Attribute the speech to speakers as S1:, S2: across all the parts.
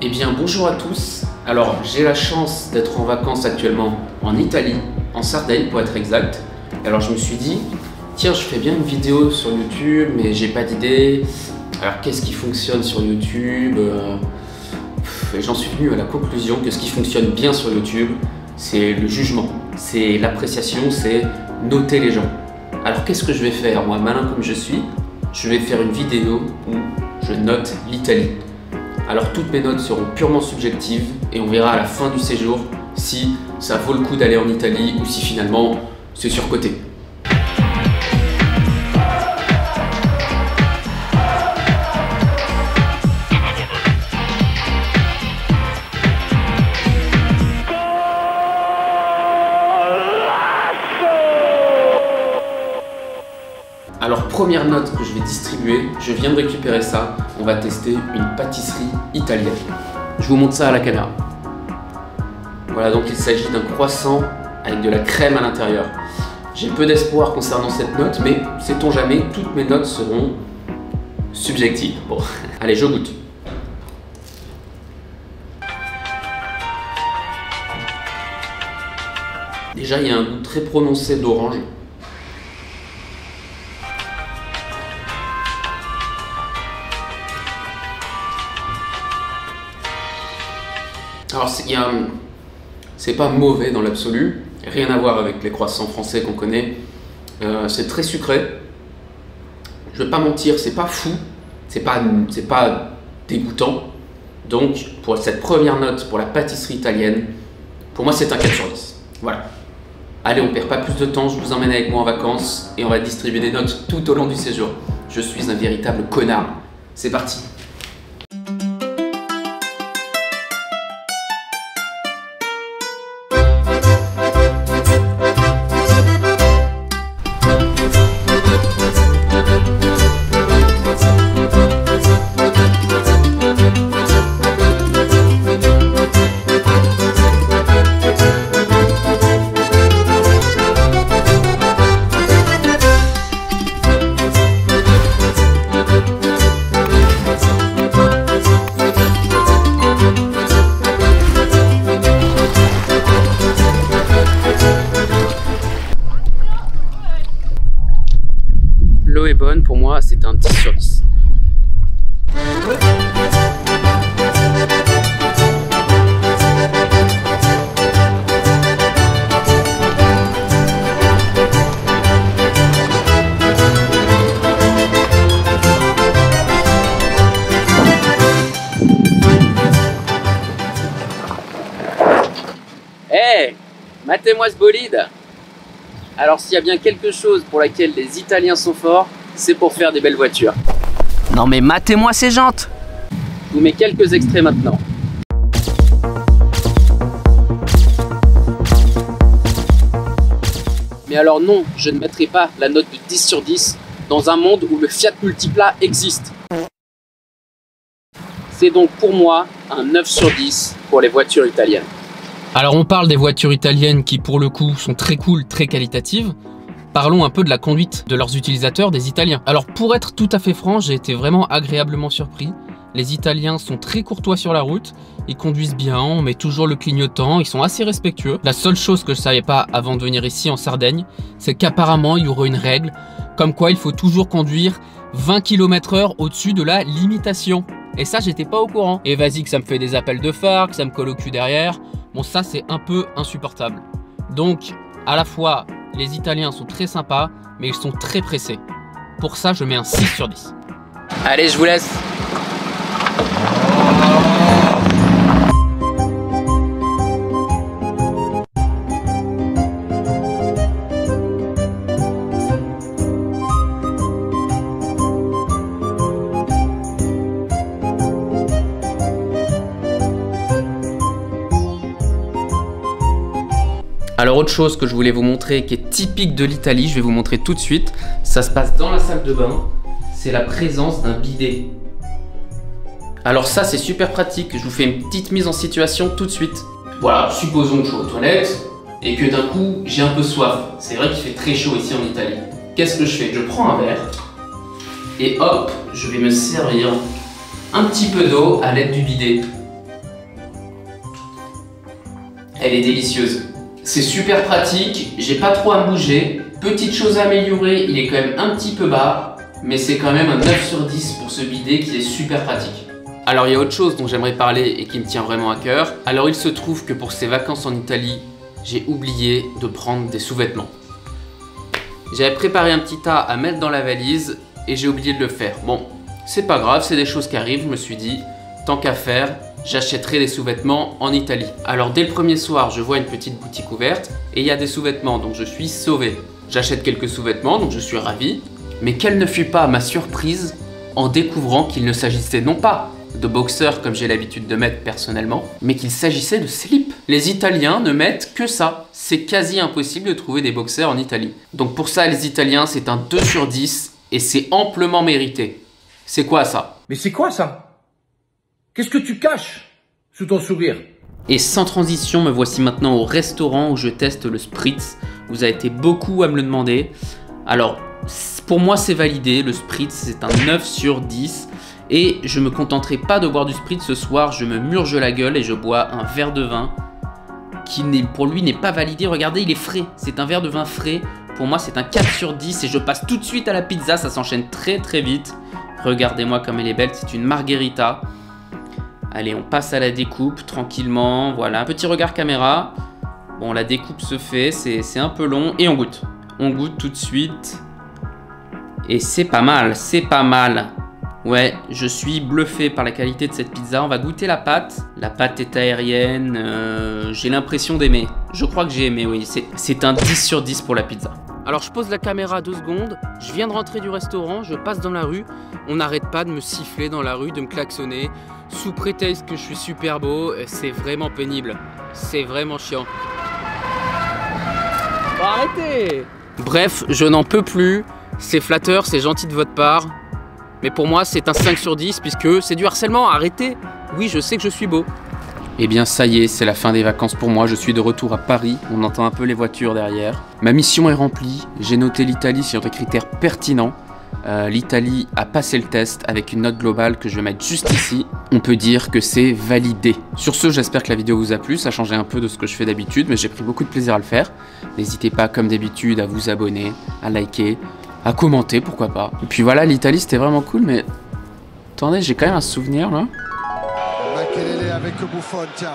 S1: Eh bien bonjour à tous. Alors j'ai la chance d'être en vacances actuellement en Italie, en Sardaigne pour être exact. Alors je me suis dit, tiens, je fais bien une vidéo sur YouTube mais j'ai pas d'idée. Alors qu'est-ce qui fonctionne sur YouTube? Et j'en suis venu à la conclusion que ce qui fonctionne bien sur YouTube, c'est le jugement, c'est l'appréciation, c'est noter les gens. Alors qu'est-ce que je vais faire, moi malin comme je suis? Je vais faire une vidéo où je note l'Italie. Alors toutes mes notes seront purement subjectives et on verra à la fin du séjour si ça vaut le coup d'aller en Italie ou si finalement c'est surcoté. Alors première note que je vais distribuer, je viens de récupérer ça, on va tester une pâtisserie italienne. Je vous montre ça à la caméra. Voilà, donc il s'agit d'un croissant avec de la crème à l'intérieur. J'ai peu d'espoir concernant cette note, mais sait-on jamais, toutes mes notes seront subjectives. Bon, allez, je goûte. Déjà, il y a un goût très prononcé d'orange. Alors c'est pas mauvais dans l'absolu, rien à voir avec les croissants français qu'on connaît, c'est très sucré, je vais pas mentir, c'est pas fou, c'est pas dégoûtant, donc pour cette première note pour la pâtisserie italienne, pour moi c'est un 4 sur 10, voilà. Allez, on perd pas plus de temps, je vous emmène avec moi en vacances et on va distribuer des notes tout au long du séjour. Je suis un véritable connard, c'est parti. L'eau est bonne, pour moi c'est un 10 sur 10. Hey, matez-moi ce bolide! Alors s'il y a bien quelque chose pour laquelle les Italiens sont forts, c'est pour faire des belles voitures. Non mais matez-moi ces jantes! Je vous mets quelques extraits maintenant. Mais alors non, je ne mettrai pas la note de 10 sur 10 dans un monde où le Fiat Multipla existe. C'est donc pour moi un 9 sur 10 pour les voitures italiennes. Alors on parle des voitures italiennes qui pour le coup sont très cool, très qualitatives. Parlons un peu de la conduite de leurs utilisateurs, des Italiens. Alors pour être tout à fait franc, j'ai été vraiment agréablement surpris. Les Italiens sont très courtois sur la route, ils conduisent bien, on met toujours le clignotant, ils sont assez respectueux. La seule chose que je savais pas avant de venir ici en Sardaigne, c'est qu'apparemment il y aurait une règle, comme quoi il faut toujours conduire 20 km/h au-dessus de la limitation. Et ça j'étais pas au courant. Et vas-y que ça me fait des appels de phare, que ça me colle au cul derrière. Bon, ça c'est un peu insupportable. Donc à la fois les Italiens sont très sympas, mais ils sont très pressés. Pour ça je mets un 6 sur 10. Allez, je vous laisse. Alors autre chose que je voulais vous montrer qui est typique de l'Italie, je vais vous montrer tout de suite. Ça se passe dans la salle de bain, c'est la présence d'un bidet. Alors ça c'est super pratique, je vous fais une petite mise en situation tout de suite. Voilà, supposons que je suis aux toilettes et que d'un coup j'ai un peu soif. C'est vrai qu'il fait très chaud ici en Italie. Qu'est-ce que je fais? Je prends un verre et hop, je vais me servir un petit peu d'eau à l'aide du bidet. elle est délicieuse. C'est super pratique, j'ai pas trop à me bouger. Petite chose à améliorer, il est quand même un petit peu bas, mais c'est quand même un 9 sur 10 pour ce bidet qui est super pratique. Alors il y a autre chose dont j'aimerais parler et qui me tient vraiment à cœur. Alors il se trouve que pour ces vacances en Italie, j'ai oublié de prendre des sous-vêtements. J'avais préparé un petit tas à mettre dans la valise et j'ai oublié de le faire. Bon, c'est pas grave, c'est des choses qui arrivent, je me suis dit, tant qu'à faire, j'achèterai des sous-vêtements en Italie. Alors dès le premier soir, je vois une petite boutique ouverte et il y a des sous-vêtements, donc je suis sauvé. J'achète quelques sous-vêtements, donc je suis ravi. Mais quelle ne fut pas ma surprise en découvrant qu'il ne s'agissait non pas de boxers comme j'ai l'habitude de mettre personnellement, mais qu'il s'agissait de slips. Les Italiens ne mettent que ça. C'est quasi impossible de trouver des boxers en Italie. Donc pour ça, les Italiens, c'est un 2 sur 10 et c'est amplement mérité. C'est quoi ça?
S2: Mais c'est quoi ça? Qu'est-ce que tu caches sous ton sourire?
S1: Et sans transition, me voici maintenant au restaurant où je teste le spritz. Vous avez été beaucoup à me le demander. Alors, pour moi, c'est validé. Le spritz, c'est un 9 sur 10. Et je me contenterai pas de boire du spritz ce soir. Je me murge la gueule et je bois un verre de vin qui, pour lui, n'est pas validé. Regardez, il est frais. C'est un verre de vin frais. Pour moi, c'est un 4 sur 10. Et je passe tout de suite à la pizza. Ça s'enchaîne très très vite. Regardez-moi comme elle est belle. C'est une margherita. Allez, on passe à la découpe tranquillement. Voilà, petit regard caméra. Bon, la découpe se fait, c'est un peu long. Et on goûte. On goûte tout de suite. Et c'est pas mal, c'est pas mal. Ouais, je suis bluffé par la qualité de cette pizza. On va goûter la pâte. La pâte est aérienne. J'ai l'impression d'aimer. Je crois que j'ai aimé, oui. C'est un 10 sur 10 pour la pizza. Alors je pose la caméra 2 secondes. Je viens de rentrer du restaurant. Je passe dans la rue. On n'arrête pas de me siffler dans la rue, de me klaxonner. Sous prétexte que je suis super beau. C'est vraiment pénible. C'est vraiment chiant. Arrêtez! Bref, je n'en peux plus. C'est flatteur, c'est gentil de votre part. Mais pour moi, c'est un 5 sur 10 puisque c'est du harcèlement. Arrêtez! Oui, je sais que je suis beau. Eh bien, ça y est, c'est la fin des vacances pour moi. Je suis de retour à Paris. On entend un peu les voitures derrière. Ma mission est remplie. J'ai noté l'Italie sur des critères pertinents. L'Italie a passé le test avec une note globale que je vais mettre juste ici. On peut dire que c'est validé. Sur ce, j'espère que la vidéo vous a plu. Ça changeait un peu de ce que je fais d'habitude, mais j'ai pris beaucoup de plaisir à le faire. N'hésitez pas, comme d'habitude, à vous abonner, à liker, à commenter, pourquoi pas. Et puis voilà, l'Italie, c'était vraiment cool, mais... Attendez, j'ai quand même un souvenir, là.
S3: Makelele avec Buffon, tiens.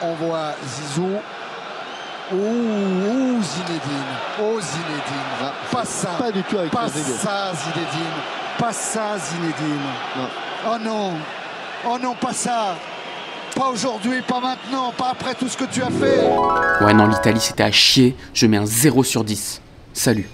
S3: On voit Zizou. Ouh, Zinedine. Oh, Zinedine. Pas ça. Pas du tout avec pas ça, Zinedine. Pas ça, Zinedine. Non. Oh non. Oh non, pas ça. Pas aujourd'hui, pas maintenant, pas après tout ce que tu as fait.
S1: Ouais, non, l'Italie, c'était à chier. Je mets un 0 sur 10. Salut.